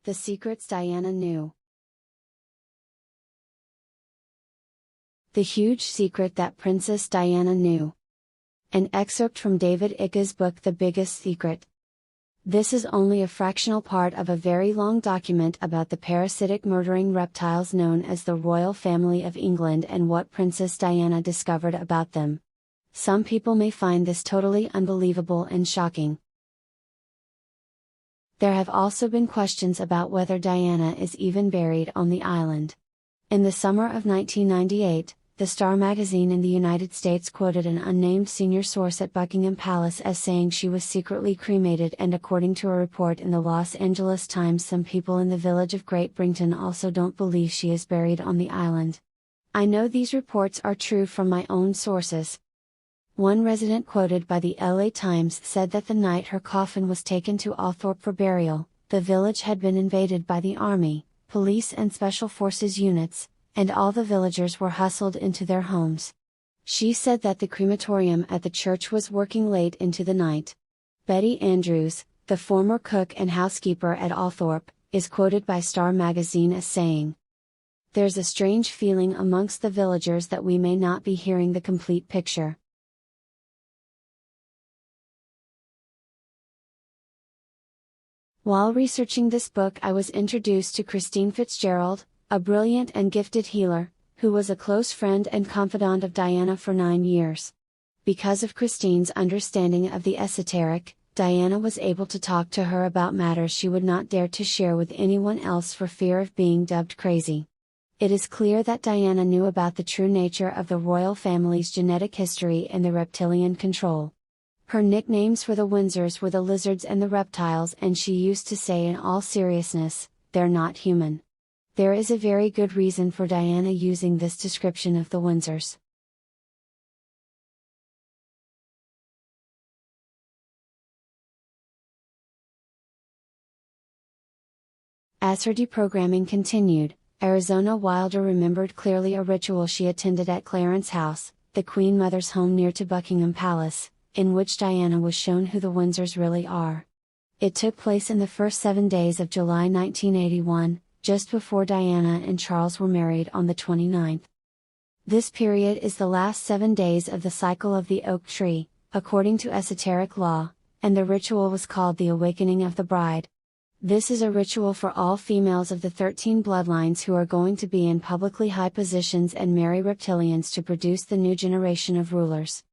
The secrets Diana knew. The huge secret that Princess Diana knew. An excerpt from David Icke's book The Biggest Secret. This is only a fractional part of a very long document about the parasitic murdering reptiles known as the Royal Family of England and what Princess Diana discovered about them. Some people may find this totally unbelievable and shocking. There have also been questions about whether Diana is even buried on the island. In the summer of 1998, the Star magazine in the United States quoted an unnamed senior source at Buckingham Palace as saying she was secretly cremated, and according to a report in the Los Angeles Times, some people in the village of Great Brington also don't believe she is buried on the island. I know these reports are true from my own sources. One resident quoted by the LA Times said that the night her coffin was taken to Althorpe for burial, the village had been invaded by the army, police and special forces units, and all the villagers were hustled into their homes. She said that the crematorium at the church was working late into the night. Betty Andrews, the former cook and housekeeper at Althorpe, is quoted by Star magazine as saying, "There's a strange feeling amongst the villagers that we may not be hearing the complete picture." While researching this book, I was introduced to Christine Fitzgerald, a brilliant and gifted healer, who was a close friend and confidant of Diana for 9 years. Because of Christine's understanding of the esoteric, Diana was able to talk to her about matters she would not dare to share with anyone else for fear of being dubbed crazy. It is clear that Diana knew about the true nature of the royal family's genetic history and the reptilian control. Her nicknames for the Windsors were the lizards and the reptiles, and she used to say in all seriousness, "They're not human." There is a very good reason for Diana using this description of the Windsors. As her deprogramming continued, Arizona Wilder remembered clearly a ritual she attended at Clarence House, the Queen Mother's home near to Buckingham Palace, in which Diana was shown who the Windsors really are. It took place in the first 7 days of July 1981, just before Diana and Charles were married on the 29th. This period is the last 7 days of the cycle of the oak tree, according to esoteric law, and the ritual was called the Awakening of the Bride. This is a ritual for all females of the 13 bloodlines who are going to be in publicly high positions and marry reptilians to produce the new generation of rulers.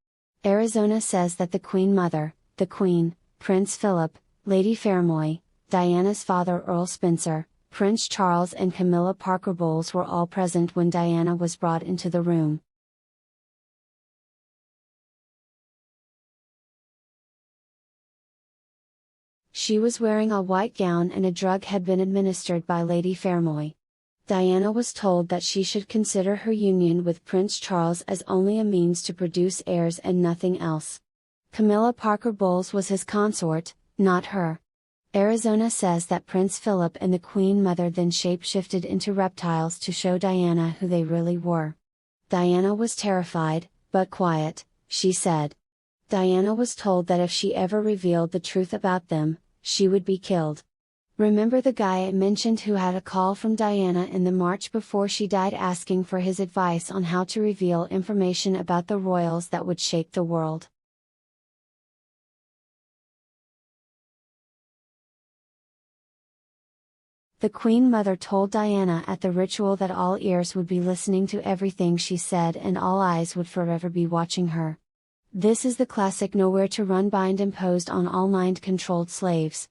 Arizona says that the Queen Mother, the Queen, Prince Philip, Lady Fairmoy, Diana's father Earl Spencer, Prince Charles and Camilla Parker Bowles were all present when Diana was brought into the room. She was wearing a white gown and a drug had been administered by Lady Fairmoy. Diana was told that she should consider her union with Prince Charles as only a means to produce heirs and nothing else. Camilla Parker Bowles was his consort, not her. Arizona says that Prince Philip and the Queen Mother then shape-shifted into reptiles to show Diana who they really were. Diana was terrified, but quiet, she said. Diana was told that if she ever revealed the truth about them, she would be killed. Remember the guy I mentioned who had a call from Diana in the March before she died asking for his advice on how to reveal information about the royals that would shake the world? The Queen Mother told Diana at the ritual that all ears would be listening to everything she said and all eyes would forever be watching her. This is the classic nowhere to run bind imposed on all mind-controlled slaves.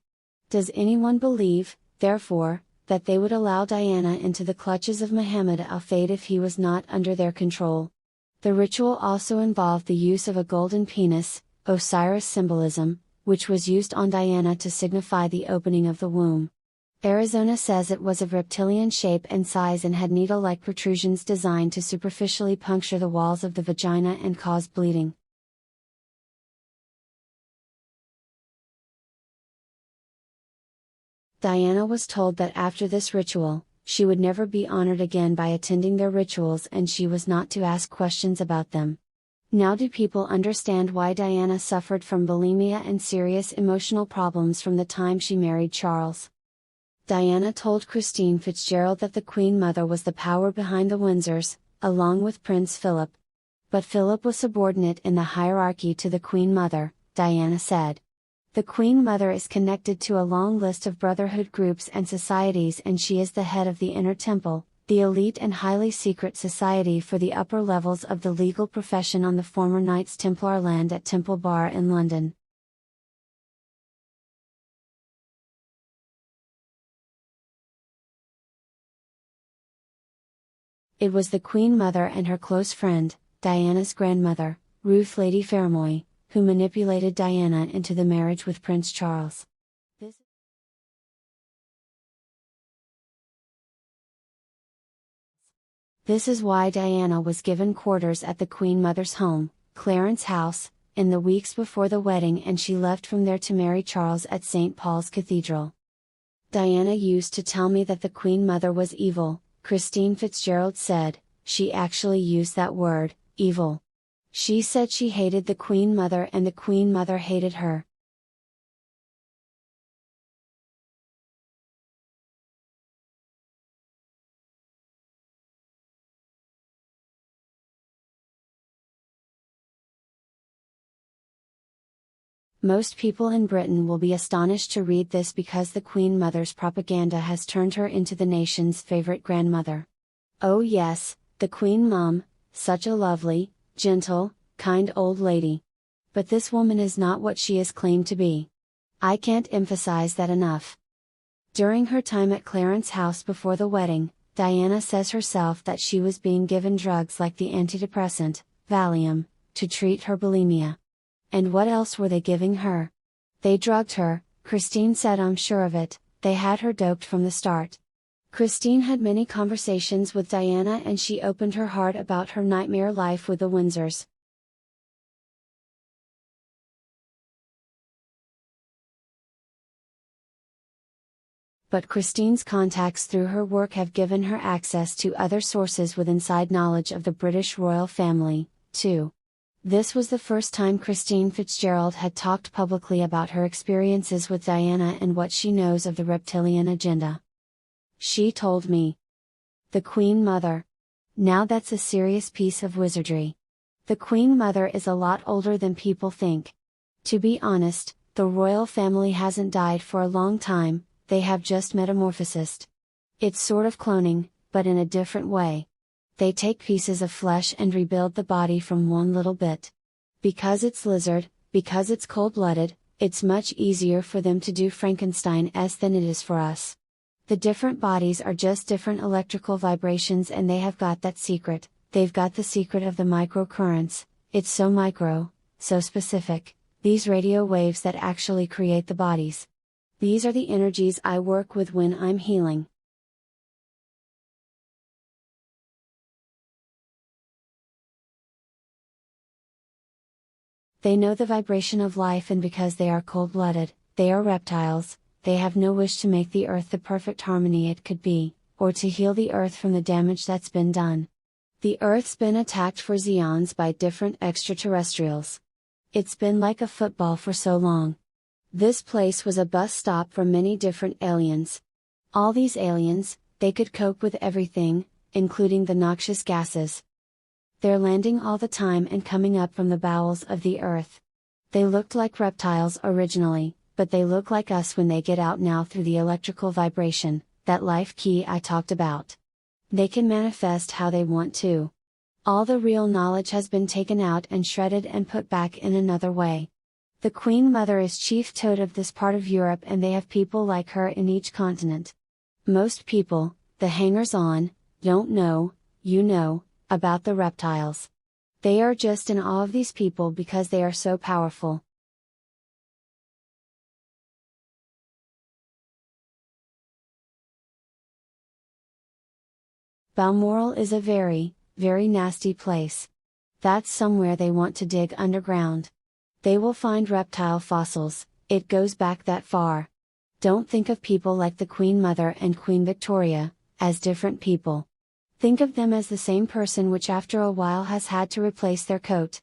Does anyone believe, therefore, that they would allow Diana into the clutches of Muhammad al-Fayed if he was not under their control? The ritual also involved the use of a golden penis, Osiris symbolism, which was used on Diana to signify the opening of the womb. Arizona says it was of reptilian shape and size and had needle-like protrusions designed to superficially puncture the walls of the vagina and cause bleeding. Diana was told that after this ritual, she would never be honored again by attending their rituals and she was not to ask questions about them. Now do people understand why Diana suffered from bulimia and serious emotional problems from the time she married Charles? Diana told Christine Fitzgerald that the Queen Mother was the power behind the Windsors, along with Prince Philip. But Philip was subordinate in the hierarchy to the Queen Mother, Diana said. The Queen Mother is connected to a long list of brotherhood groups and societies, and she is the head of the Inner Temple, the elite and highly secret society for the upper levels of the legal profession on the former Knights Templar land at Temple Bar in London. It was the Queen Mother and her close friend, Diana's grandmother, Ruth Lady Fermoy, who manipulated Diana into the marriage with Prince Charles. This is why Diana was given quarters at the Queen Mother's home, Clarence House, in the weeks before the wedding, and she left from there to marry Charles at St. Paul's Cathedral. Diana used to tell me that the Queen Mother was evil, Christine Fitzgerald said. She actually used that word, evil. She said she hated the Queen Mother and the Queen Mother hated her. Most people in Britain will be astonished to read this because the Queen Mother's propaganda has turned her into the nation's favorite grandmother. Oh yes, the Queen Mum, such a lovely, gentle, kind old lady. But this woman is not what she is claimed to be. I can't emphasize that enough. During her time at Clarence House before the wedding, Diana says herself that she was being given drugs like the antidepressant, Valium, to treat her bulimia. And what else were they giving her? They drugged her, Christine said. I'm sure of it, they had her doped from the start. Christine had many conversations with Diana and she opened her heart about her nightmare life with the Windsors. But Christine's contacts through her work have given her access to other sources with inside knowledge of the British royal family, too. This was the first time Christine Fitzgerald had talked publicly about her experiences with Diana and what she knows of the reptilian agenda. She told me. The Queen Mother. Now that's a serious piece of wizardry. The Queen Mother is a lot older than people think. To be honest, the royal family hasn't died for a long time, they have just metamorphosed. It's sort of cloning, but in a different way. They take pieces of flesh and rebuild the body from one little bit. Because it's lizard, because it's cold-blooded, it's much easier for them to do Frankenstein-esque than it is for us. The different bodies are just different electrical vibrations, and they have got that secret. They've got the secret of the microcurrents. It's so micro, so specific, these radio waves that actually create the bodies. These are the energies I work with when I'm healing. They know the vibration of life, and because they are cold-blooded, they are reptiles, they have no wish to make the earth the perfect harmony it could be, or to heal the earth from the damage that's been done. The earth's been attacked for eons by different extraterrestrials. It's been like a football for so long. This place was a bus stop for many different aliens. All these aliens, they could cope with everything, including the noxious gases. They're landing all the time and coming up from the bowels of the earth. They looked like reptiles originally, but they look like us when they get out now through the electrical vibration, that life key I talked about. They can manifest how they want to. All the real knowledge has been taken out and shredded and put back in another way. The Queen Mother is chief toad of this part of Europe, and they have people like her in each continent. Most people, the hangers-on, don't know, about the reptiles. They are just in awe of these people because they are so powerful. Balmoral is a very, very nasty place. That's somewhere they want to dig underground. They will find reptile fossils, it goes back that far. Don't think of people like the Queen Mother and Queen Victoria, as different people. Think of them as the same person, which after a while has had to replace their coat.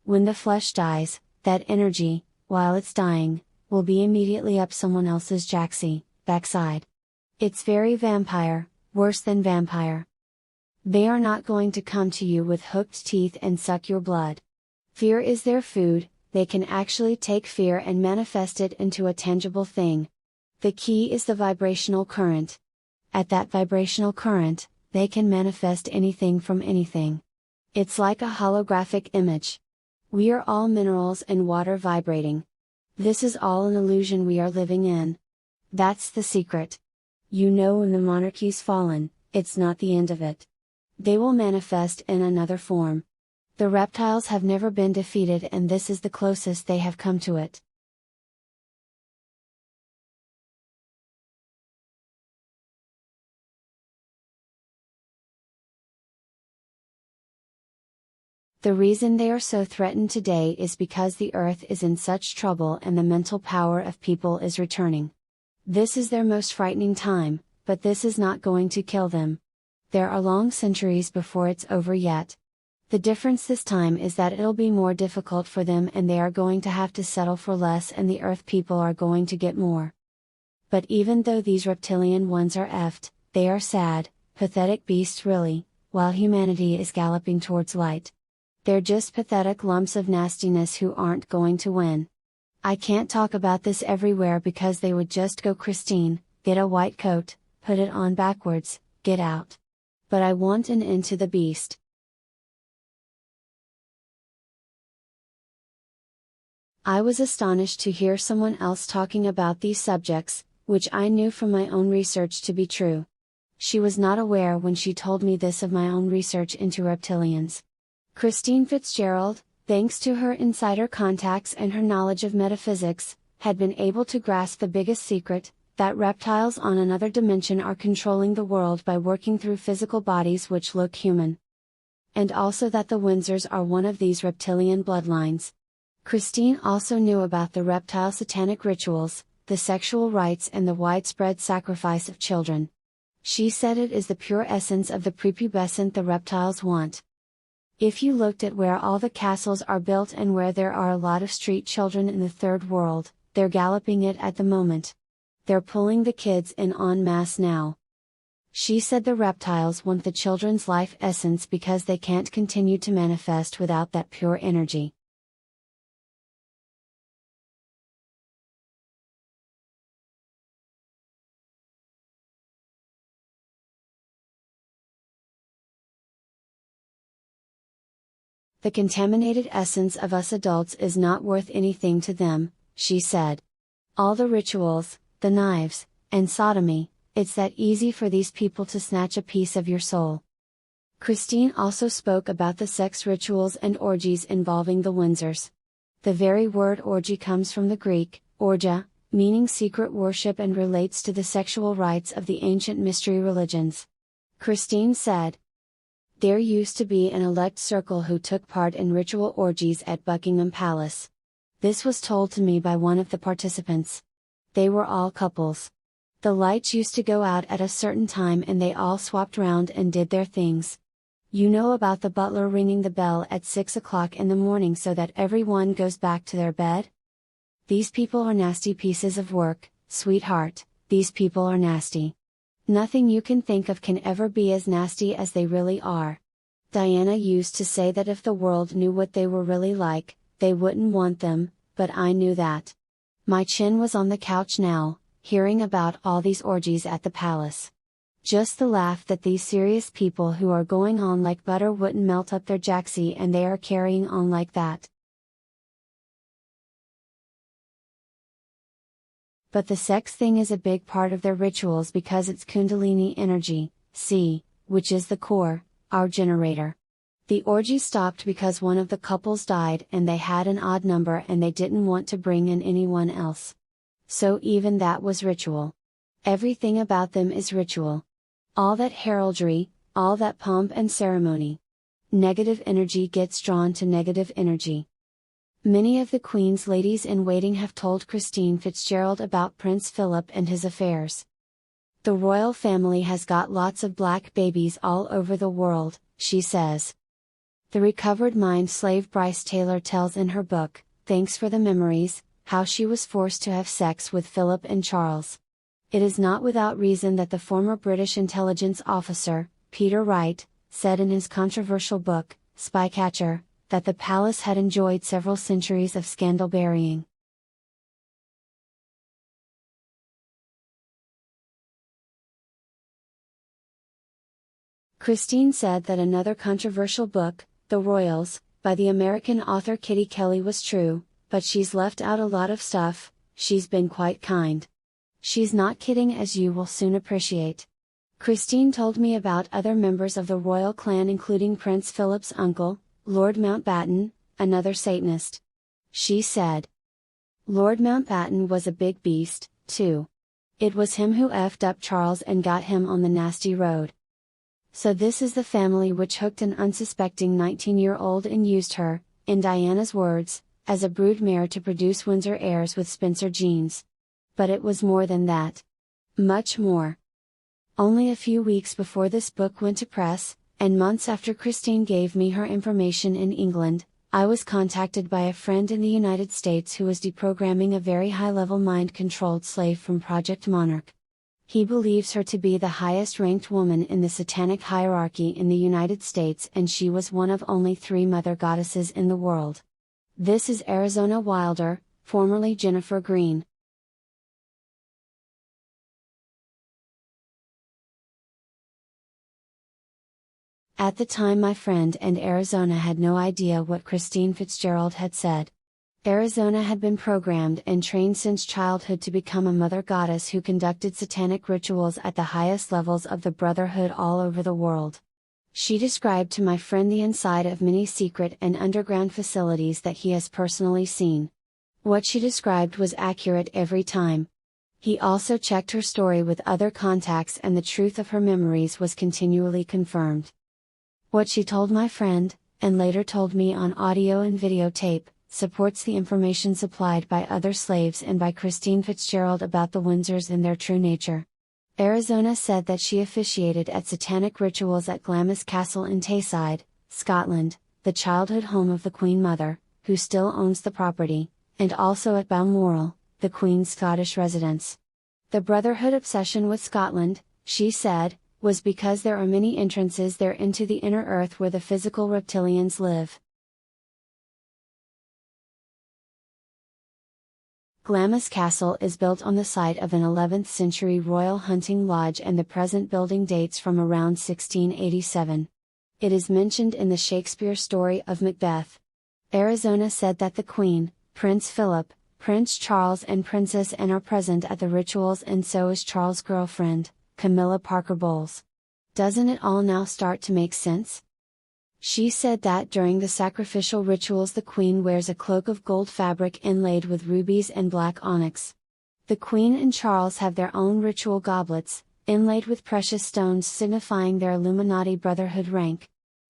When the flesh dies, that energy, while it's dying, will be immediately up someone else's backside. It's very vampire, worse than vampire. They are not going to come to you with hooked teeth and suck your blood. Fear is their food. They can actually take fear and manifest it into a tangible thing. The key is the vibrational current. At that vibrational current, they can manifest anything from anything. It's like a holographic image. We are all minerals and water vibrating. This is all an illusion we are living in. That's the secret. You know, when the monarchy's fallen, it's not the end of it. They will manifest in another form. The reptiles have never been defeated, and this is the closest they have come to it. The reason they are so threatened today is because the earth is in such trouble and the mental power of people is returning. This is their most frightening time, but this is not going to kill them. There are long centuries before it's over yet. The difference this time is that it'll be more difficult for them, and they are going to have to settle for less, and the earth people are going to get more. But even though these reptilian ones are effed, they are sad, pathetic beasts really, while humanity is galloping towards light. They're just pathetic lumps of nastiness who aren't going to win. I can't talk about this everywhere because they would just go, Christine, get a white coat, put it on backwards, get out. But I want an end to the beast. I was astonished to hear someone else talking about these subjects, which I knew from my own research to be true. She was not aware when she told me this of my own research into reptilians. Christine Fitzgerald, thanks to her insider contacts and her knowledge of metaphysics, had been able to grasp the biggest secret, that reptiles on another dimension are controlling the world by working through physical bodies which look human. And also that the Windsors are one of these reptilian bloodlines. Christine also knew about the reptile satanic rituals, the sexual rites, and the widespread sacrifice of children. She said it is the pure essence of the prepubescent the reptiles want. If you looked at where all the castles are built and where there are a lot of street children in the third world, they're galloping it at the moment. They're pulling the kids in en masse now. She said the reptiles want the children's life essence because they can't continue to manifest without that pure energy. The contaminated essence of us adults is not worth anything to them, she said. All the rituals, the knives, and sodomy, it's that easy for these people to snatch a piece of your soul. Christine also spoke about the sex rituals and orgies involving the Windsors. The very word orgy comes from the Greek, orgia, meaning secret worship, and relates to the sexual rites of the ancient mystery religions. Christine said, there used to be an elect circle who took part in ritual orgies at Buckingham Palace. This was told to me by one of the participants. They were all couples. The lights used to go out at a certain time and they all swapped round and did their things. You know about the butler ringing the bell at 6 o'clock in the morning so that everyone goes back to their bed? These people are nasty pieces of work, sweetheart, these people are nasty. Nothing you can think of can ever be as nasty as they really are. Diana used to say that if the world knew what they were really like, they wouldn't want them, but I knew that. My chin was on the couch now, hearing about all these orgies at the palace. Just the laugh that these serious people who are going on like butter wouldn't melt up their jacksie, and they are carrying on like that. But the sex thing is a big part of their rituals because it's Kundalini energy, see, which is the core, our generator. The orgy stopped because one of the couples died and they had an odd number and they didn't want to bring in anyone else. So even that was ritual. Everything about them is ritual. All that heraldry, all that pomp and ceremony. Negative energy gets drawn to negative energy. Many of the Queen's ladies in waiting have told Christine Fitzgerald about Prince Philip and his affairs. The royal family has got lots of black babies all over the world, she says. The recovered mind slave Bryce Taylor tells in her book, Thanks for the Memories, how she was forced to have sex with Philip and Charles. It is not without reason that the former British intelligence officer, Peter Wright, said in his controversial book, Spycatcher, that the palace had enjoyed several centuries of scandal burying. Christine said that another controversial book, The Royals, by the American author Kitty Kelly was true, but she's left out a lot of stuff. She's been quite kind. She's not kidding, as you will soon appreciate. Christine told me about other members of the royal clan, including Prince Philip's uncle, Lord Mountbatten, another Satanist. She said, Lord Mountbatten was a big beast, too. It was him who effed up Charles and got him on the nasty road. So this is the family which hooked an unsuspecting 19-year-old and used her, in Diana's words, as a broodmare to produce Windsor heirs with Spencer genes. But it was more than that. Much more. Only a few weeks before this book went to press, and months after Christine gave me her information in England, I was contacted by a friend in the United States who was deprogramming a very high-level mind-controlled slave from Project Monarch. He believes her to be the highest-ranked woman in the satanic hierarchy in the United States, and she was one of only 3 mother goddesses in the world. This is Arizona Wilder, formerly Jennifer Green. At the time, my friend and Arizona had no idea what Christine Fitzgerald had said. Arizona had been programmed and trained since childhood to become a mother goddess who conducted satanic rituals at the highest levels of the Brotherhood all over the world. She described to my friend the inside of many secret and underground facilities that he has personally seen. What she described was accurate every time. He also checked her story with other contacts, and the truth of her memories was continually confirmed. What she told my friend, and later told me on audio and videotape, supports the information supplied by other slaves and by Christine Fitzgerald about the Windsors in their true nature. Arizona said that she officiated at satanic rituals at Glamis Castle in Tayside, Scotland, the childhood home of the Queen Mother, who still owns the property, and also at Balmoral, the Queen's Scottish residence. The Brotherhood obsession with Scotland, she said, was because there are many entrances there into the inner earth where the physical reptilians live. Glamis Castle is built on the site of an 11th century royal hunting lodge, and the present building dates from around 1687. It is mentioned in the Shakespeare story of Macbeth. Arizona said that the Queen, Prince Philip, Prince Charles and Princess Anne are present at the rituals, and so is Charles' girlfriend, Camilla Parker Bowles. Doesn't it all now start to make sense? She said that during the sacrificial rituals the Queen wears a cloak of gold fabric inlaid with rubies and black onyx. The Queen and Charles have their own ritual goblets, inlaid with precious stones signifying their Illuminati Brotherhood rank.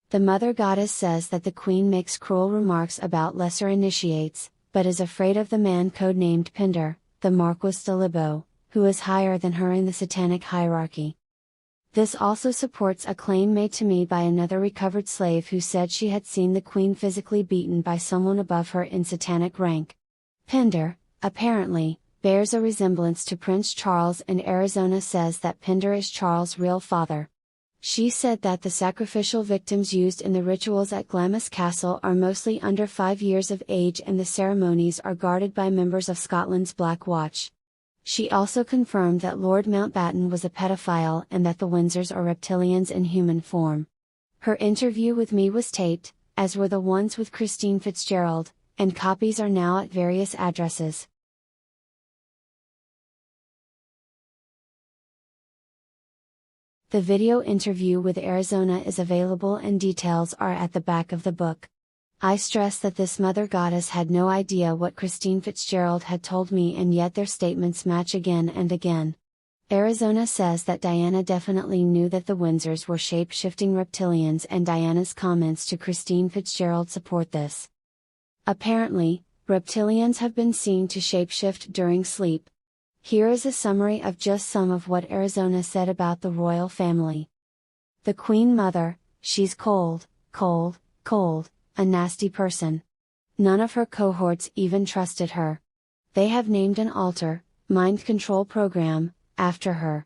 The Mother Goddess says that the Queen makes cruel remarks about lesser initiates, but is afraid of the man codenamed Pindar, the Marquis de Libo, who is higher than her in the satanic hierarchy. This also supports a claim made to me by another recovered slave who said she had seen the Queen physically beaten by someone above her in satanic rank. Pindar, apparently, bears a resemblance to Prince Charles, and Arizona says that Pindar is Charles' real father. She said that the sacrificial victims used in the rituals at Glamis Castle are mostly under 5 years of age, and the ceremonies are guarded by members of Scotland's Black Watch. She also confirmed that Lord Mountbatten was a pedophile and that the Windsors are reptilians in human form. Her interview with me was taped, as were the ones with Christine Fitzgerald, and copies are now at various addresses. The video interview with Arizona is available and details are at the back of the book. I stress that this Mother Goddess had no idea what Christine Fitzgerald had told me, and yet their statements match again and again. Arizona says that Diana definitely knew that the Windsors were shape-shifting reptilians, and Diana's comments to Christine Fitzgerald support this. Apparently, reptilians have been seen to shapeshift during sleep. Here is a summary of just some of what Arizona said about the royal family. The Queen Mother, she's cold, cold, cold. A nasty person. None of her cohorts even trusted her. They have named an altar, mind control program, after her.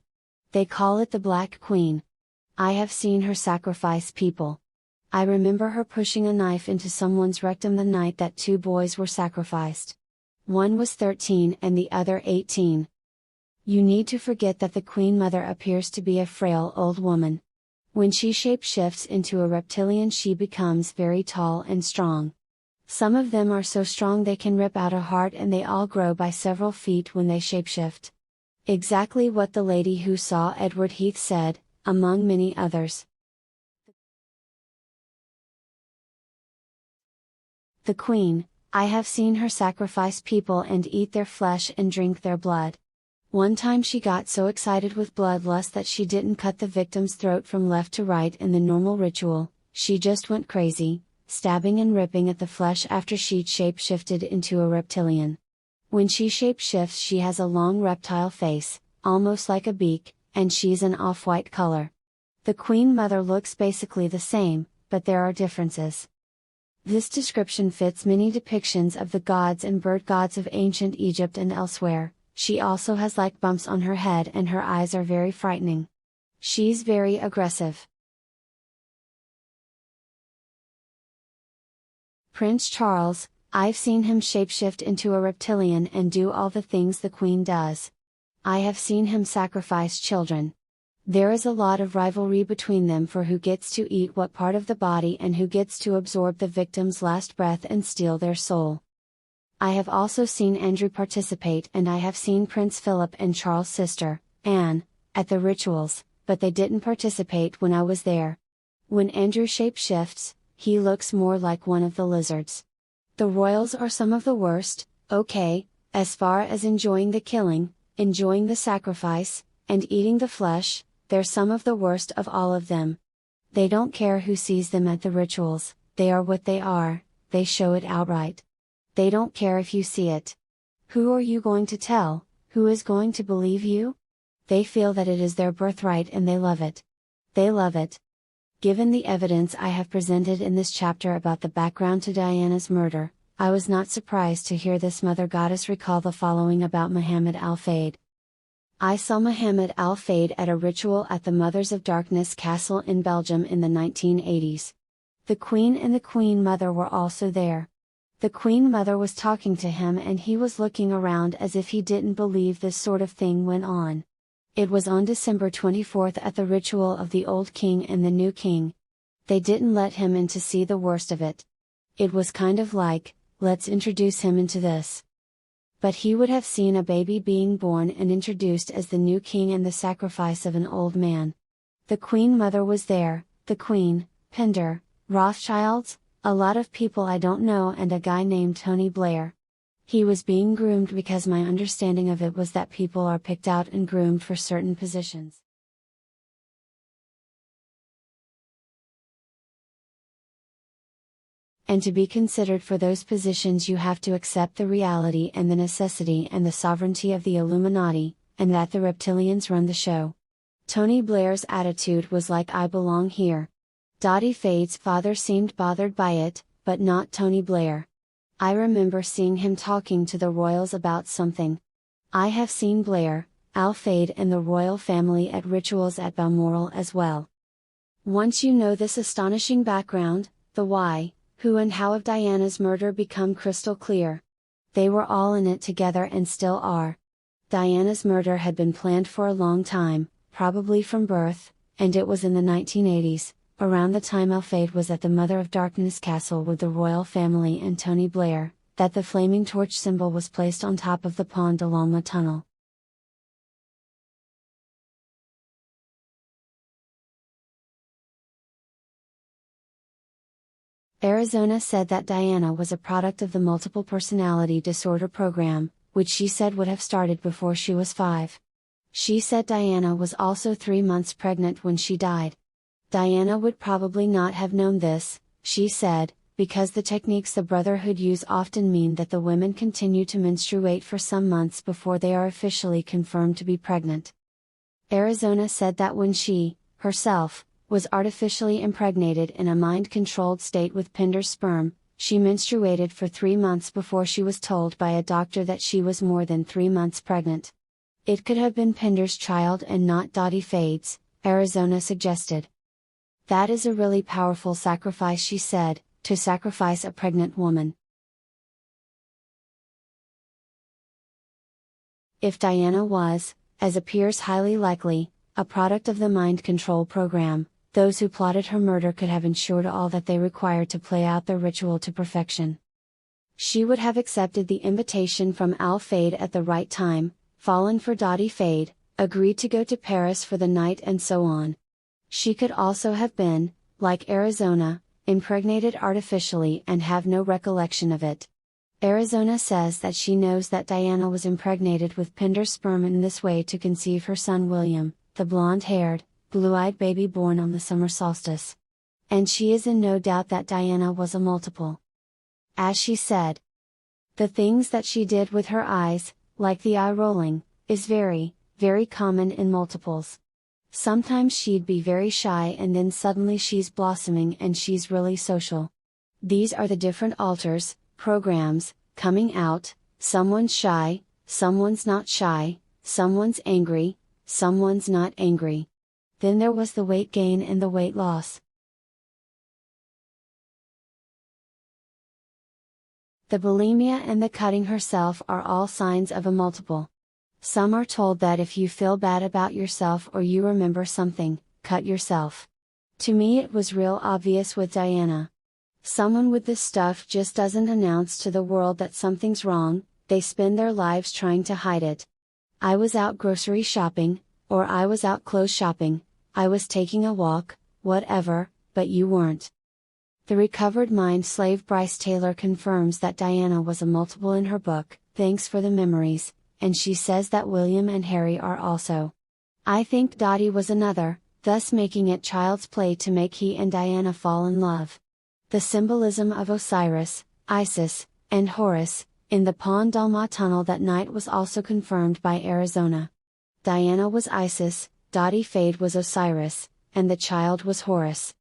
They call it the Black Queen. I have seen her sacrifice people. I remember her pushing a knife into someone's rectum the night that 2 boys were sacrificed. One was 13 and the other 18. You need to forget that the Queen Mother appears to be a frail old woman. When she shapeshifts into a reptilian, she becomes very tall and strong. Some of them are so strong they can rip out a heart, and they all grow by several feet when they shapeshift. Exactly what the lady who saw Edward Heath said, among many others. The Queen, I have seen her sacrifice people and eat their flesh and drink their blood. One time she got so excited with bloodlust that she didn't cut the victim's throat from left to right in the normal ritual, she just went crazy, stabbing and ripping at the flesh after she'd shapeshifted into a reptilian. When she shapeshifts, she has a long reptile face, almost like a beak, and she's an off-white color. The Queen Mother looks basically the same, but there are differences. This description fits many depictions of the gods and bird gods of ancient Egypt and elsewhere. She also has like bumps on her head and her eyes are very frightening. She's very aggressive. Prince Charles, I've seen him shapeshift into a reptilian and do all the things the Queen does. I have seen him sacrifice children. There is a lot of rivalry between them for who gets to eat what part of the body and who gets to absorb the victim's last breath and steal their soul. I have also seen Andrew participate, and I have seen Prince Philip and Charles' sister, Anne, at the rituals, but they didn't participate when I was there. When Andrew shapeshifts, he looks more like one of the lizards. The royals are some of the worst, okay, as far as enjoying the killing, enjoying the sacrifice, and eating the flesh, they're some of the worst of all of them. They don't care who sees them at the rituals, they are what they are, they show it outright. They don't care if you see it. Who are you going to tell? Who is going to believe you? They feel that it is their birthright and they love it. They love it. Given the evidence I have presented in this chapter about the background to Diana's murder, I was not surprised to hear this mother goddess recall the following about Muhammad al-Fayed. I saw Muhammad al-Fayed at a ritual at the Mothers of Darkness Castle in Belgium in the 1980s. The Queen and the Queen Mother were also there. The Queen Mother was talking to him and he was looking around as if he didn't believe this sort of thing went on. It was on December 24th at the ritual of the old king and the new king. They didn't let him in to see the worst of it. It was kind of like, let's introduce him into this. But he would have seen a baby being born and introduced as the new king and the sacrifice of an old man. The Queen Mother was there, the Queen, Pender, Rothschilds, a lot of people I don't know, and a guy named Tony Blair. He was being groomed because my understanding of it was that people are picked out and groomed for certain positions. And to be considered for those positions you have to accept the reality and the necessity and the sovereignty of the Illuminati, and that the reptilians run the show. Tony Blair's attitude was like, I belong here. Dottie Fade's father seemed bothered by it, but not Tony Blair. I remember seeing him talking to the royals about something. I have seen Blair, al-Fayed and the royal family at rituals at Balmoral as well. Once you know this astonishing background, the why, who and how of Diana's murder become crystal clear. They were all in it together and still are. Diana's murder had been planned for a long time, probably from birth, and it was in the 1980s, around the time al-Fayed was at the Mother of Darkness Castle with the royal family and Tony Blair, that the flaming torch symbol was placed on top of the Pont de l'Alma tunnel. Arizona said that Diana was a product of the multiple personality disorder program, which she said would have started before she was 5. She said Diana was also 3 months pregnant when she died. Diana would probably not have known this, she said, because the techniques the Brotherhood use often mean that the women continue to menstruate for some months before they are officially confirmed to be pregnant. Arizona said that when she, herself, was artificially impregnated in a mind-controlled state with Pender's sperm, she menstruated for 3 months before she was told by a doctor that she was more than 3 months pregnant. It could have been Pinder's child and not Dottie Fade's, Arizona suggested. That is a really powerful sacrifice, she said, to sacrifice a pregnant woman. If Diana was, as appears highly likely, a product of the mind control program, those who plotted her murder could have ensured all that they required to play out the ritual to perfection. She would have accepted the invitation from Al Fade at the right time, fallen for Dottie Fade, agreed to go to Paris for the night, and so on. She could also have been, like Arizona, impregnated artificially and have no recollection of it. Arizona says that she knows that Diana was impregnated with Pinder's sperm in this way to conceive her son William, the blonde-haired, blue-eyed baby born on the summer solstice. And she is in no doubt that Diana was a multiple. As she said, the things that she did with her eyes, like the eye rolling, is very, very common in multiples. Sometimes she'd be very shy and then suddenly she's blossoming and she's really social. These are the different alters, programs, coming out: someone's shy, someone's not shy, someone's angry, someone's not angry. Then there was the weight gain and the weight loss. The bulimia and the cutting herself are all signs of a multiple. Some are told that if you feel bad about yourself or you remember something, cut yourself. To me it was real obvious with Diana. Someone with this stuff just doesn't announce to the world that something's wrong, they spend their lives trying to hide it. I was out grocery shopping, or I was out clothes shopping, I was taking a walk, whatever, but you weren't. The recovered mind slave Bryce Taylor confirms that Diana was a multiple in her book, Thanks for the Memories, and she says that William and Harry are also. I think Dottie was another, thus making it child's play to make he and Diana fall in love. The symbolism of Osiris, Isis, and Horus, in the Pont d'Alma tunnel that night was also confirmed by Arizona. Diana was Isis, Dottie Fade was Osiris, and the child was Horus.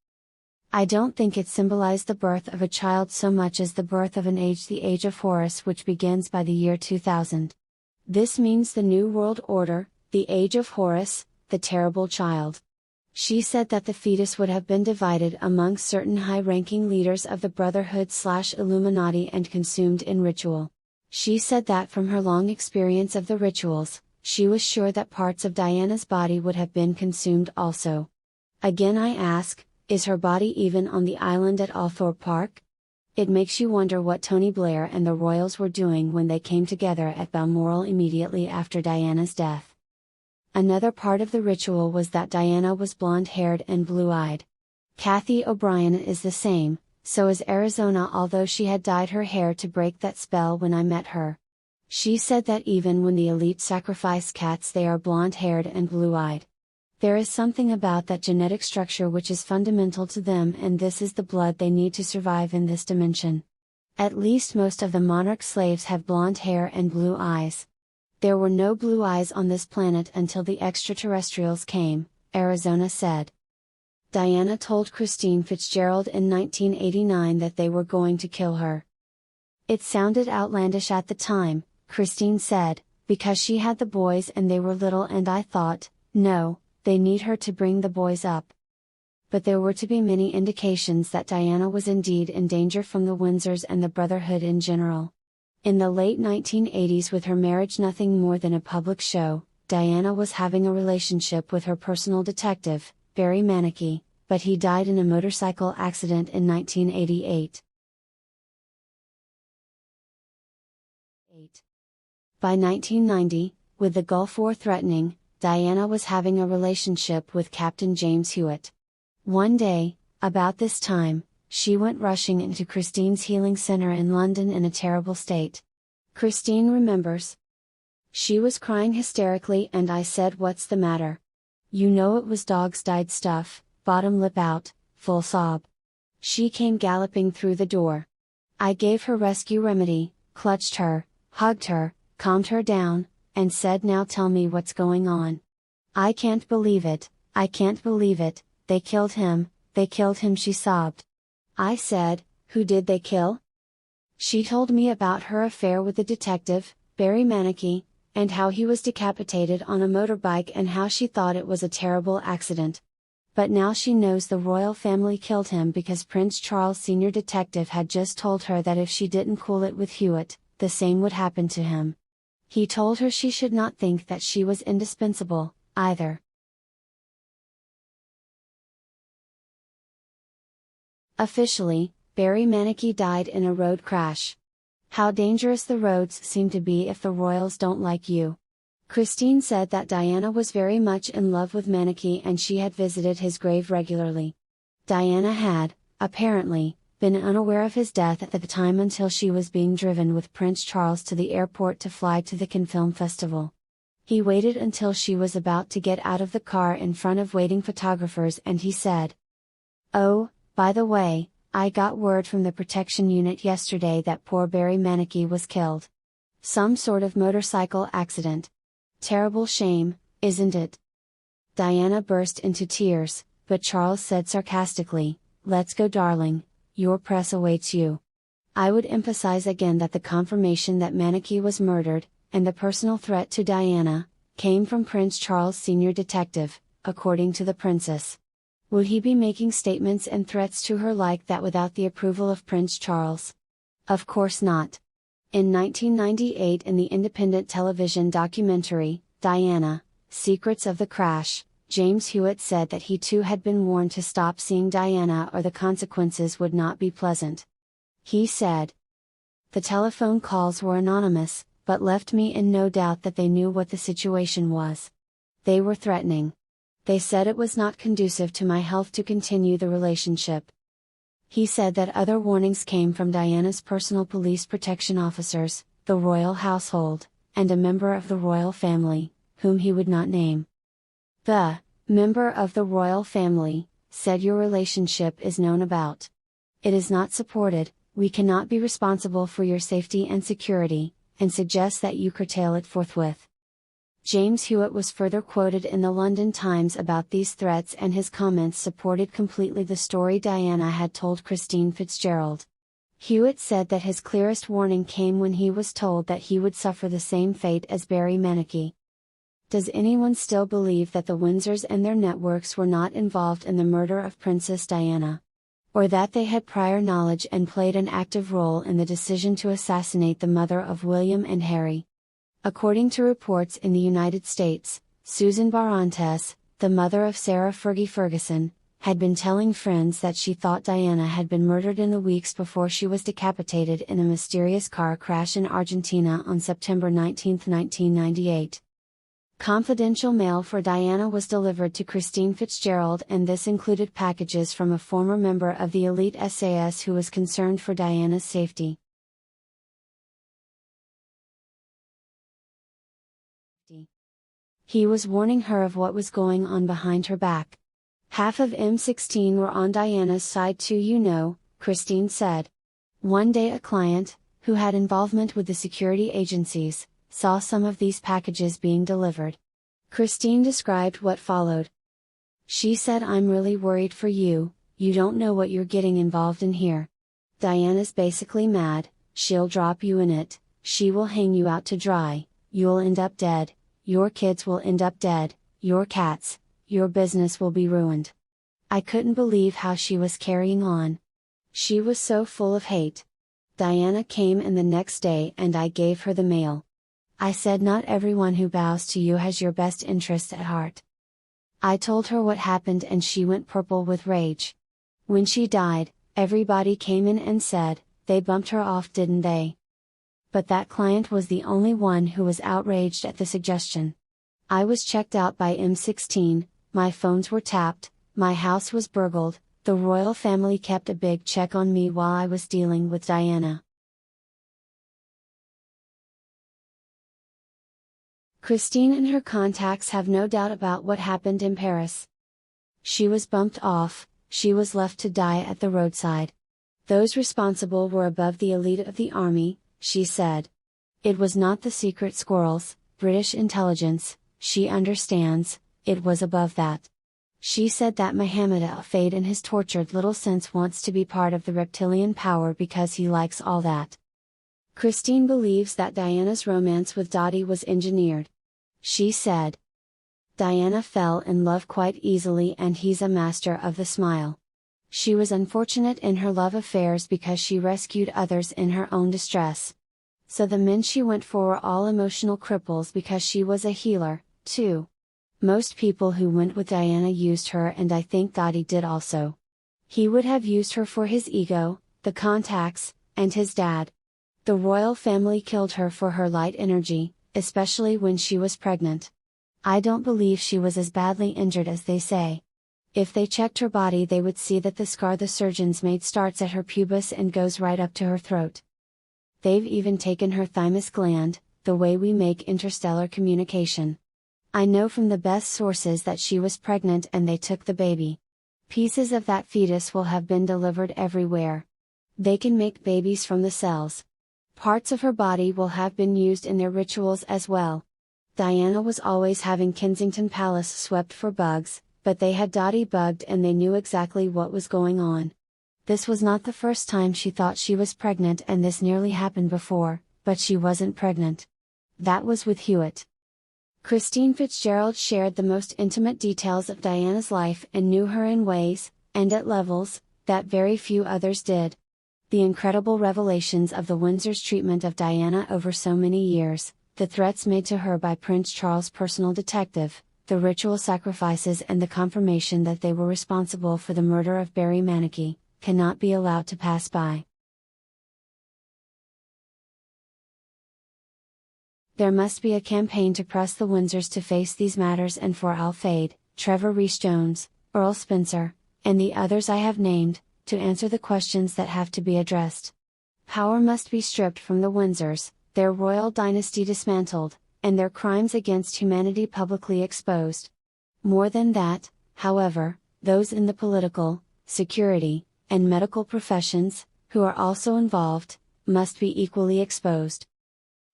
I don't think it symbolized the birth of a child so much as the birth of an age, the age of Horus, which begins by the year 2000. This means the New World Order, the age of Horus, the terrible child. She said that the fetus would have been divided among certain high-ranking leaders of the Brotherhood/Illuminati and consumed in ritual. She said that from her long experience of the rituals, she was sure that parts of Diana's body would have been consumed also. Again I ask, is her body even on the island at Althorpe Park? It makes you wonder what Tony Blair and the royals were doing when they came together at Balmoral immediately after Diana's death. Another part of the ritual was that Diana was blonde-haired and blue-eyed. Kathy O'Brien is the same, so is Arizona, although she had dyed her hair to break that spell when I met her. She said that even when the elite sacrifice cats they are blonde-haired and blue-eyed. There is something about that genetic structure which is fundamental to them, and this is the blood they need to survive in this dimension. At least most of the monarch slaves have blonde hair and blue eyes. There were no blue eyes on this planet until the extraterrestrials came, Arizona said. Diana told Christine Fitzgerald in 1989 that they were going to kill her. It sounded outlandish at the time, Christine said, because she had the boys and they were little, and I thought, no, they need her to bring the boys up. But there were to be many indications that Diana was indeed in danger from the Windsors and the Brotherhood in general. In the late 1980s, with her marriage nothing more than a public show, Diana was having a relationship with her personal detective, Barry Manicky, but he died in a motorcycle accident in 1988. By 1990, with the Gulf War threatening, Diana was having a relationship with Captain James Hewitt. One day, about this time, she went rushing into Christine's healing center in London in a terrible state. Christine remembers. She was crying hysterically and I said, "What's the matter?" "You know it was dogs died stuff, bottom lip out, full sob." She came galloping through the door. I gave her rescue remedy, clutched her, hugged her, calmed her down, and said, "Now tell me what's going on." "I can't believe it, I can't believe it, they killed him, she sobbed. I said, "Who did they kill?" She told me about her affair with the detective, Barry Manicky, and how he was decapitated on a motorbike and how she thought it was a terrible accident. But now she knows the royal family killed him because Prince Charles' senior detective had just told her that if she didn't cool it with Hewitt, the same would happen to him. He told her she should not think that she was indispensable, either. Officially, Barry Manicky died in a road crash. How dangerous the roads seem to be if the royals don't like you. Christine said that Diana was very much in love with Manicky and she had visited his grave regularly. Diana had, apparently, been unaware of his death at the time until she was being driven with Prince Charles to the airport to fly to the Cannes Film Festival. He waited until she was about to get out of the car in front of waiting photographers and he said, "Oh, by the way, I got word from the protection unit yesterday that poor Barry Manicky was killed. Some sort of motorcycle accident. Terrible shame, isn't it?" Diana burst into tears, but Charles said sarcastically, "Let's go, darling, your press awaits you." I would emphasize again that the confirmation that Manicky was murdered, and the personal threat to Diana, came from Prince Charles' senior detective, according to the princess. Would he be making statements and threats to her like that without the approval of Prince Charles? Of course not. In 1998 in the independent television documentary, Diana, Secrets of the Crash, James Hewitt said that he too had been warned to stop seeing Diana or the consequences would not be pleasant. He said, "The telephone calls were anonymous, but left me in no doubt that they knew what the situation was. They were threatening. They said it was not conducive to my health to continue the relationship." He said that other warnings came from Diana's personal police protection officers, the royal household, and a member of the royal family, whom he would not name. The member of the royal family said, "Your relationship is known about. It is not supported, we cannot be responsible for your safety and security, and suggest that you curtail it forthwith." James Hewitt was further quoted in the London Times about these threats and his comments supported completely the story Diana had told Christine Fitzgerald. Hewitt said that his clearest warning came when he was told that he would suffer the same fate as Barry Manicky. Does anyone still believe that the Windsors and their networks were not involved in the murder of Princess Diana? Or that they had prior knowledge and played an active role in the decision to assassinate the mother of William and Harry? According to reports in the United States, Susan Barantes, the mother of Sarah Fergie Ferguson, had been telling friends that she thought Diana had been murdered in the weeks before she was decapitated in a mysterious car crash in Argentina on September 19, 1998. Confidential mail for Diana was delivered to Christine Fitzgerald, and this included packages from a former member of the elite SAS who was concerned for Diana's safety. He was warning her of what was going on behind her back. Half of M16 were on Diana's side too, you know, Christine said. One day a client, who had involvement with the security agencies, saw some of these packages being delivered. Christine described what followed. She said, "I'm really worried for you, you don't know what you're getting involved in here. Diana's basically mad, she'll drop you in it, she will hang you out to dry, you'll end up dead. Your kids will end up dead, your cats, your business will be ruined." I couldn't believe how she was carrying on. She was so full of hate. Diana came in the next day and I gave her the mail. I said, "Not everyone who bows to you has your best interests at heart." I told her what happened and she went purple with rage. When she died, everybody came in and said, "They bumped her off, didn't they?" But that client was the only one who was outraged at the suggestion. I was checked out by M16, my phones were tapped, my house was burgled, the royal family kept a big check on me while I was dealing with Diana. Christine and her contacts have no doubt about what happened in Paris. She was bumped off, she was left to die at the roadside. Those responsible were above the elite of the army, she said. It was not the secret squirrels, British intelligence, she understands, it was above that. She said that Mohammed al-Fayed in his tortured little sense wants to be part of the reptilian power because he likes all that. Christine believes that Diana's romance with Dottie was engineered. She said, "Diana fell in love quite easily and he's a master of the smile. She was unfortunate in her love affairs because she rescued others in her own distress. So the men she went for were all emotional cripples because she was a healer, too. Most people who went with Diana used her, and I think Dottie did also. He would have used her for his ego, the contacts, and his dad. The royal family killed her for her light energy, especially when she was pregnant. I don't believe she was as badly injured as they say. If they checked her body they would see that the scar the surgeons made starts at her pubis and goes right up to her throat. They've even taken her thymus gland, the way we make interstellar communication. I know from the best sources that she was pregnant and they took the baby. Pieces of that fetus will have been delivered everywhere. They can make babies from the cells. Parts of her body will have been used in their rituals as well. Diana was always having Kensington Palace swept for bugs, but they had Dottie bugged and they knew exactly what was going on. This was not the first time she thought she was pregnant, and this nearly happened before, but she wasn't pregnant. That was with Hewitt." Christine Fitzgerald shared the most intimate details of Diana's life and knew her in ways, and at levels, that very few others did. The incredible revelations of the Windsor's treatment of Diana over so many years, the threats made to her by Prince Charles' personal detective, the ritual sacrifices, and the confirmation that they were responsible for the murder of Barry Manicky, cannot be allowed to pass by. There must be a campaign to press the Windsors to face these matters and for Al Fade, Trevor Rees-Jones, Earl Spencer, and the others I have named, to answer the questions that have to be addressed. Power must be stripped from the Windsors, their royal dynasty dismantled, and their crimes against humanity publicly exposed. More than that, however, those in the political, security, and medical professions, who are also involved, must be equally exposed.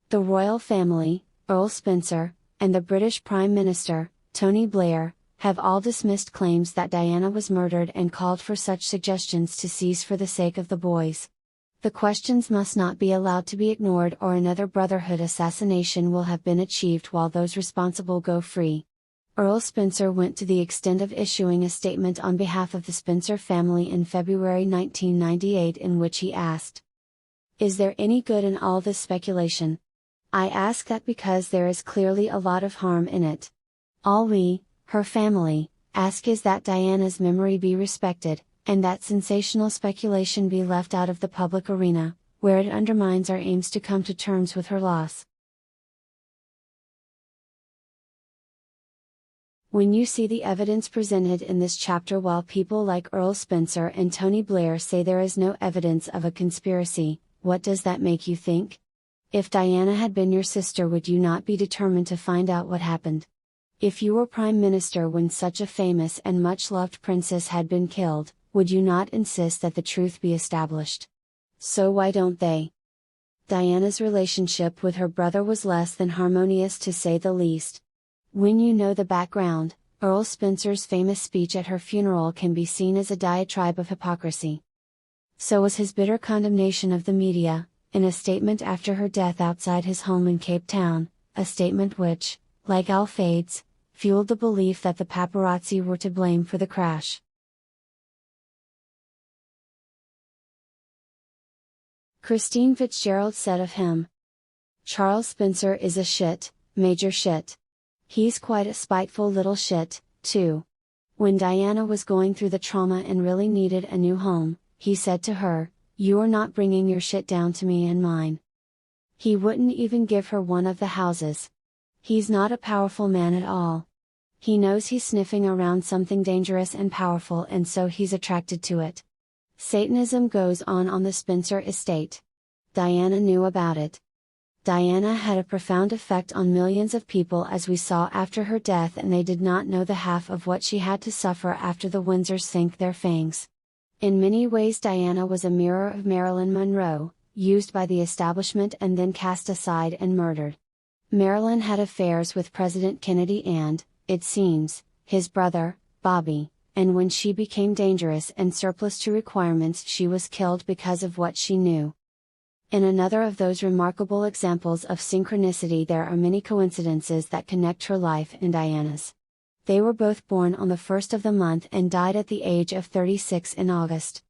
The royal family, Earl Spencer, and the British Prime Minister, Tony Blair, have all dismissed claims that Diana was murdered and called for such suggestions to cease for the sake of the boys. The questions must not be allowed to be ignored, or another Brotherhood assassination will have been achieved while those responsible go free. Earl Spencer went to the extent of issuing a statement on behalf of the Spencer family in February 1998 in which he asked, "Is there any good in all this speculation? I ask that because there is clearly a lot of harm in it. All we, her family, ask is that Diana's memory be respected, and that sensational speculation be left out of the public arena, where it undermines our aims to come to terms with her loss." When you see the evidence presented in this chapter, while people like Earl Spencer and Tony Blair say there is no evidence of a conspiracy, what does that make you think? If Diana had been your sister, would you not be determined to find out what happened? If you were Prime Minister when such a famous and much loved princess had been killed, would you not insist that the truth be established? So why don't they? Diana's relationship with her brother was less than harmonious, to say the least. When you know the background, Earl Spencer's famous speech at her funeral can be seen as a diatribe of hypocrisy. So was his bitter condemnation of the media, in a statement after her death outside his home in Cape Town, a statement which, like Al Fade's, fueled the belief that the paparazzi were to blame for the crash. Christine Fitzgerald said of him, "Charles Spencer is a shit, major shit. He's quite a spiteful little shit, too. When Diana was going through the trauma and really needed a new home, he said to her, 'You're not bringing your shit down to me and mine.' He wouldn't even give her one of the houses. He's not a powerful man at all. He knows he's sniffing around something dangerous and powerful, and so he's attracted to it. Satanism goes on the Spencer estate. Diana knew about it. Diana had a profound effect on millions of people, as we saw after her death, and they did not know the half of what she had to suffer after the Windsors sank their fangs. In many ways Diana was a mirror of Marilyn Monroe, used by the establishment and then cast aside and murdered. Marilyn had affairs with President Kennedy and, it seems, his brother, Bobby, and when she became dangerous and surplus to requirements, she was killed because of what she knew. In another of those remarkable examples of synchronicity, there are many coincidences that connect her life and Diana's. They were both born on the 1st of the month and died at the age of 36 in August.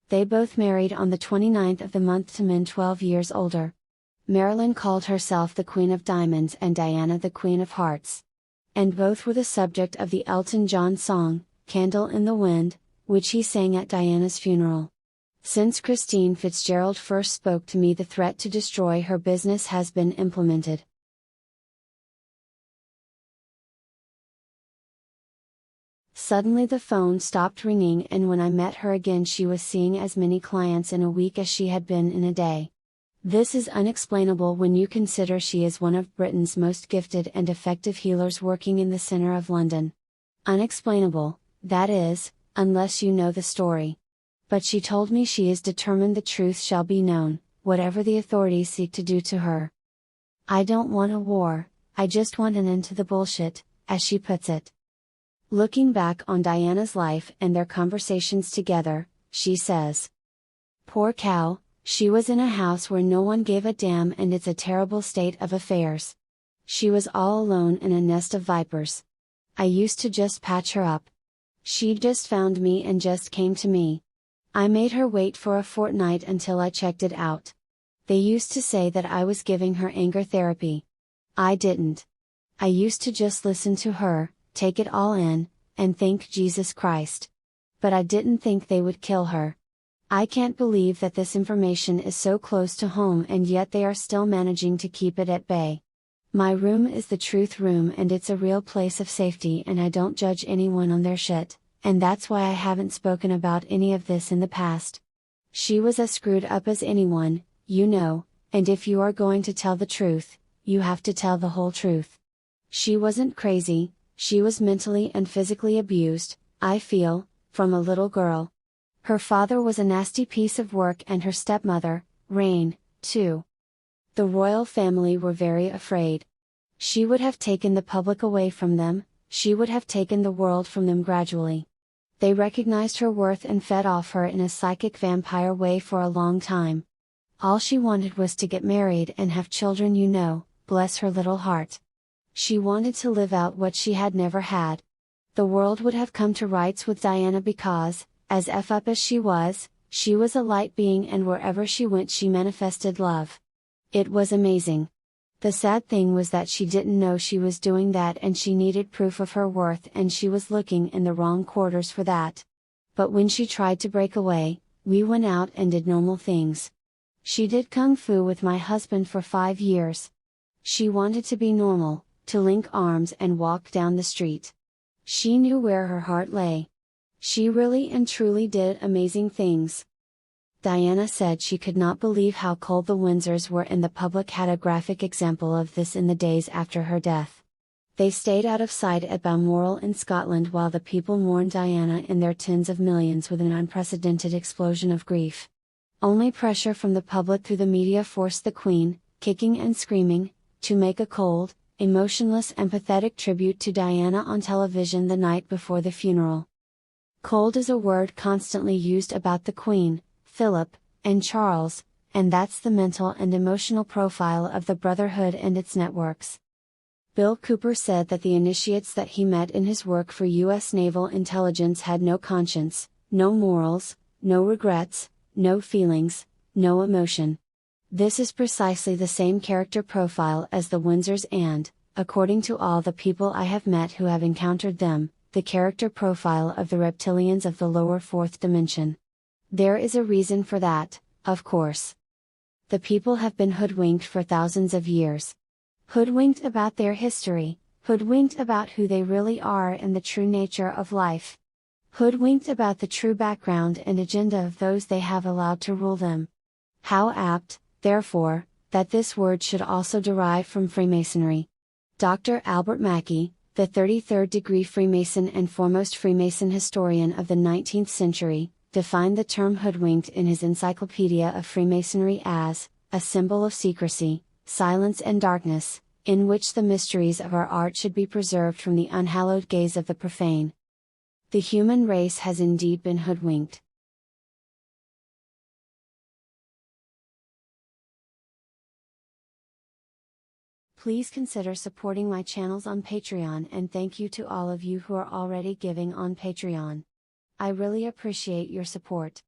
They both married on the 29th of the month to men 12 years older. Marilyn called herself the Queen of Diamonds and Diana the Queen of Hearts. And both were the subject of the Elton John song, Candle in the Wind, which he sang at Diana's funeral. Since Christine Fitzgerald first spoke to me, the threat to destroy her business has been implemented. Suddenly the phone stopped ringing, and when I met her again she was seeing as many clients in a week as she had been in a day. This is unexplainable when you consider she is one of Britain's most gifted and effective healers working in the centre of London. Unexplainable, that is, unless you know the story. But she told me she is determined the truth shall be known, whatever the authorities seek to do to her. I don't want a war, I just want an end to the bullshit, as she puts it. Looking back on Diana's life and their conversations together, she says, "Poor cow, she was in a house where no one gave a damn, and it's a terrible state of affairs. She was all alone in a nest of vipers. I used to just patch her up. She just found me and just came to me. I made her wait for a fortnight until I checked it out. They used to say that I was giving her anger therapy. I didn't. I used to just listen to her, take it all in, and thank Jesus Christ. But I didn't think they would kill her. I can't believe that this information is so close to home and yet they are still managing to keep it at bay. My room is the truth room and it's a real place of safety, and I don't judge anyone on their shit, and that's why I haven't spoken about any of this in the past. She was as screwed up as anyone, you know, and if you are going to tell the truth, you have to tell the whole truth. She wasn't crazy. She was mentally and physically abused, I feel, from a little girl. Her father was a nasty piece of work and her stepmother, Rain, too. The royal family were very afraid. She would have taken the public away from them, she would have taken the world from them gradually. They recognized her worth and fed off her in a psychic vampire way for a long time. All she wanted was to get married and have children, you know, bless her little heart. She wanted to live out what she had never had. The world would have come to rights with Diana because, as F up as she was a light being, and wherever she went she manifested love. It was amazing. The sad thing was that she didn't know she was doing that, and she needed proof of her worth, and she was looking in the wrong quarters for that. But when she tried to break away, we went out and did normal things. She did kung fu with my husband for 5 years. She wanted to be normal, to link arms and walk down the street. She knew where her heart lay. She really and truly did amazing things. Diana said she could not believe how cold the Windsors were, and the public had a graphic example of this in the days after her death. They stayed out of sight at Balmoral in Scotland while the people mourned Diana in their tens of millions with an unprecedented explosion of grief. Only pressure from the public through the media forced the Queen, kicking and screaming, to make a cold, emotionless and pathetic tribute to Diana on television the night before the funeral. Cold is a word constantly used about the Queen, Philip, and Charles, and that's the mental and emotional profile of the Brotherhood and its networks. Bill Cooper said that the initiates that he met in his work for U.S. naval intelligence had no conscience, no morals, no regrets, no feelings, no emotion. This is precisely the same character profile as the Windsors and, according to all the people I have met who have encountered them, the character profile of the reptilians of the lower fourth dimension. There is a reason for that, of course. The people have been hoodwinked for thousands of years. Hoodwinked about their history, hoodwinked about who they really are and the true nature of life. Hoodwinked about the true background and agenda of those they have allowed to rule them. How apt, therefore, that this word should also derive from Freemasonry. Dr. Albert Mackey, the 33rd degree Freemason and foremost Freemason historian of the 19th century, defined the term hoodwinked in his Encyclopedia of Freemasonry as a symbol of secrecy, silence and darkness, in which the mysteries of our art should be preserved from the unhallowed gaze of the profane. The human race has indeed been hoodwinked. Please consider supporting my channels on Patreon, and thank you to all of you who are already giving on Patreon. I really appreciate your support.